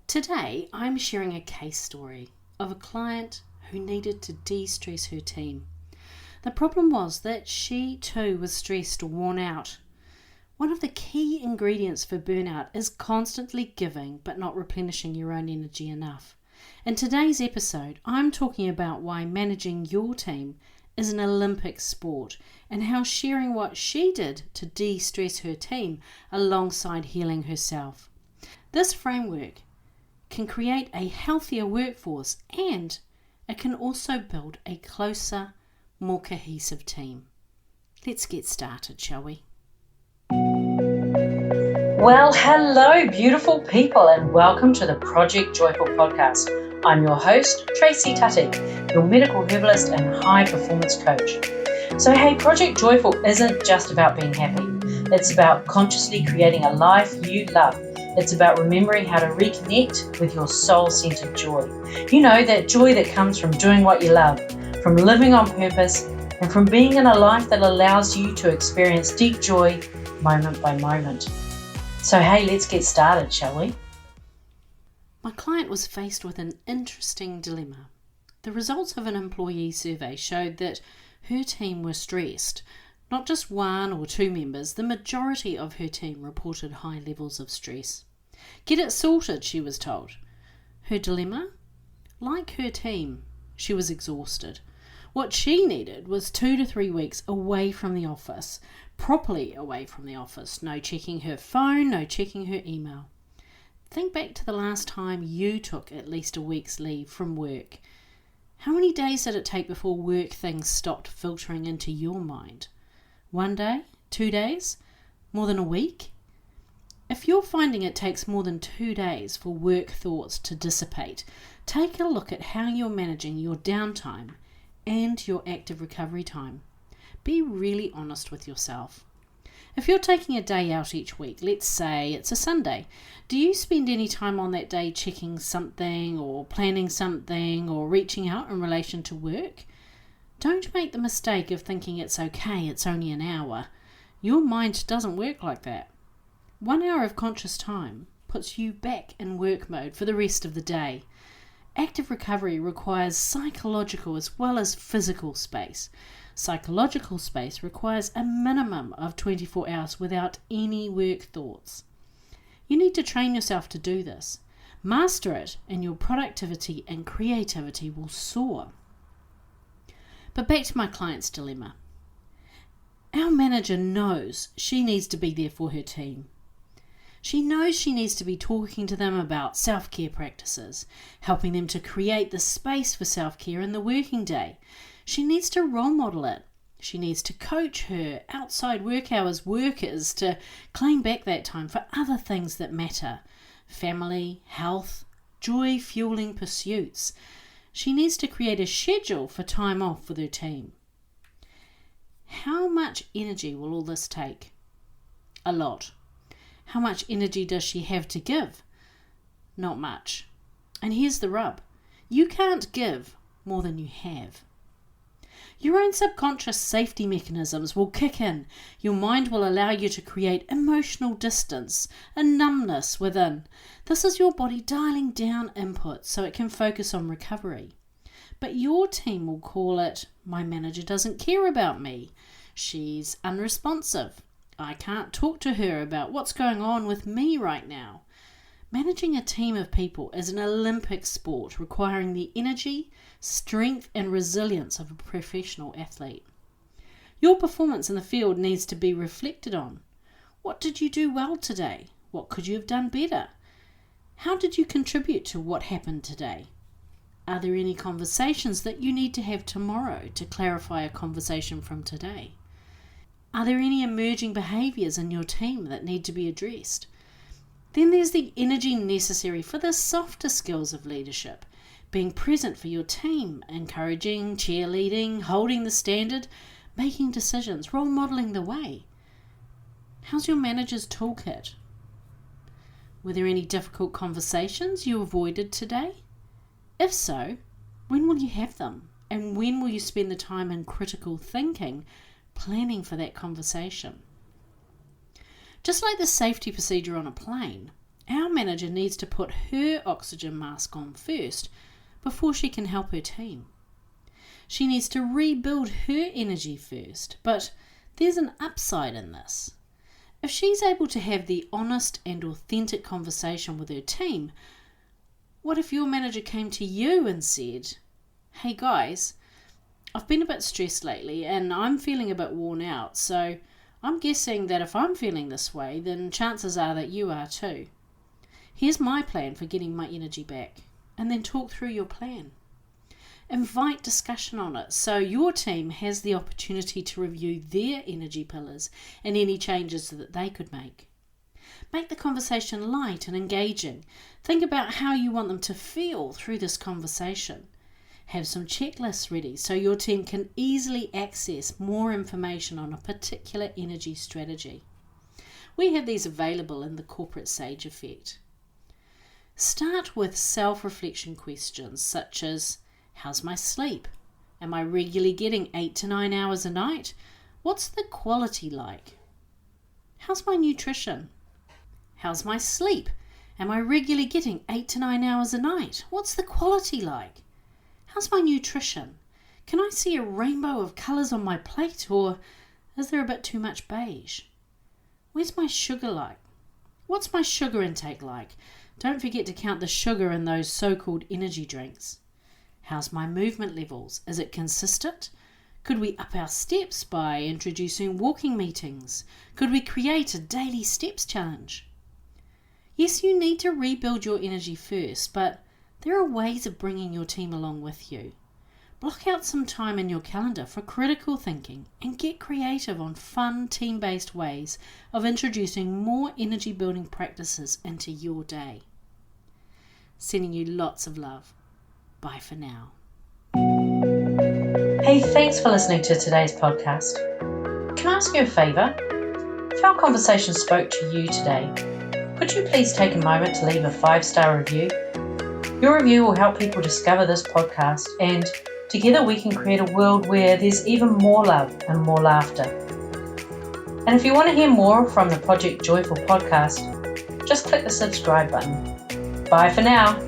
Today, I'm sharing a case story of a client who needed to de-stress her team. The problem was that she too was stressed or worn out. One of the key ingredients for burnout is constantly giving but not replenishing your own energy enough. In today's episode, I'm talking about why managing your team is an Olympic sport and how sharing what she did to de-stress her team alongside healing herself. This framework can create a healthier workforce, and it can also build a closer, more cohesive team. Let's get started, shall we? Well, hello, beautiful people, and welcome to the Project Joyful podcast. I'm your host, Tracy Tutty, your medical herbalist and high performance coach. So, hey, Project Joyful isn't just about being happy. It's about consciously creating a life you love. It's about remembering how to reconnect with your soul-centered joy. You know, that joy that comes from doing what you love, from living on purpose, and from being in a life that allows you to experience deep joy moment by moment. So hey, let's get started, shall we? My client was faced with an interesting dilemma. The results of an employee survey showed that her team were stressed. Not just one or two members, the majority of her team reported high levels of stress. Get it sorted, she was told. Her dilemma? Like her team, she was exhausted. What she needed was 2 to 3 weeks away from the office, properly away from the office. No checking her phone, no checking her email. Think back to the last time you took at least a week's leave from work. How many days did it take before work things stopped filtering into your mind? 1 day? 2 days? More than a week? If you're finding it takes more than 2 days for work thoughts to dissipate, take a look at how you're managing your downtime and your active recovery time. Be really honest with yourself. If you're taking a day out each week, let's say it's a Sunday, do you spend any time on that day checking something or planning something or reaching out in relation to work? Don't make the mistake of thinking it's okay, it's only an hour. Your mind doesn't work like that. 1 hour of conscious time puts you back in work mode for the rest of the day. Active recovery requires psychological as well as physical space. Psychological space requires a minimum of 24 hours without any work thoughts. You need to train yourself to do this. Master it, and your productivity and creativity will soar. But back to my client's dilemma. Our manager knows she needs to be there for her team. She knows she needs to be talking to them about self-care practices, helping them to create the space for self-care in the working day. She needs to role model it. She needs to coach her outside work hours workers to claim back that time for other things that matter. Family, health, joy-fueling pursuits. She needs to create a schedule for time off with her team. How much energy will all this take? A lot. How much energy does she have to give? Not much. And here's the rub. You can't give more than you have. Your own subconscious safety mechanisms will kick in. Your mind will allow you to create emotional distance, a numbness within. This is your body dialing down input so it can focus on recovery. But your team will call it, my manager doesn't care about me. She's unresponsive. I can't talk to her about what's going on with me right now. Managing a team of people is an Olympic sport requiring the energy, strength and resilience of a professional athlete. Your performance in the field needs to be reflected on. What did you do well today? What could you have done better? How did you contribute to what happened today? Are there any conversations that you need to have tomorrow to clarify a conversation from today? Are there any emerging behaviours in your team that need to be addressed? Then there's the energy necessary for the softer skills of leadership, being present for your team, encouraging, cheerleading, holding the standard, making decisions, role modelling the way. How's your manager's toolkit? Were there any difficult conversations you avoided today? If so, when will you have them? And when will you spend the time in critical thinking, planning for that conversation? Just like the safety procedure on a plane, our manager needs to put her oxygen mask on first before she can help her team. She needs to rebuild her energy first, but there's an upside in this. If she's able to have the honest and authentic conversation with her team, what if your manager came to you and said, "Hey guys, I've been a bit stressed lately and I'm feeling a bit worn out, so I'm guessing that if I'm feeling this way, then chances are that you are too. Here's my plan for getting my energy back," and then talk through your plan. Invite discussion on it so your team has the opportunity to review their energy pillars and any changes that they could make. Make the conversation light and engaging. Think about how you want them to feel through this conversation. Have some checklists ready so your team can easily access more information on a particular energy strategy. We have these available in the Corporate Sage Effect. Start with self-reflection questions such as, how's my sleep? Am I regularly getting 8 to 9 hours a night? What's the quality like? How's my nutrition? How's my sleep? Am I regularly getting 8 to 9 hours a night? What's the quality like? How's my nutrition? Can I see a rainbow of colours on my plate, or is there a bit too much beige? Where's my sugar like? What's my sugar intake like? Don't forget to count the sugar in those so-called energy drinks. How's my movement levels? Is it consistent? Could we up our steps by introducing walking meetings? Could we create a daily steps challenge? Yes, you need to rebuild your energy first, but there are ways of bringing your team along with you. Block out some time in your calendar for critical thinking and get creative on fun, team-based ways of introducing more energy-building practices into your day. Sending you lots of love. Bye for now. Hey, thanks for listening to today's podcast. Can I ask you a favour? If our conversation spoke to you today, could you please take a moment to leave a 5-star review? Your review will help people discover this podcast, and together we can create a world where there's even more love and more laughter. And if you want to hear more from the Project Joyful podcast, just click the subscribe button. Bye for now.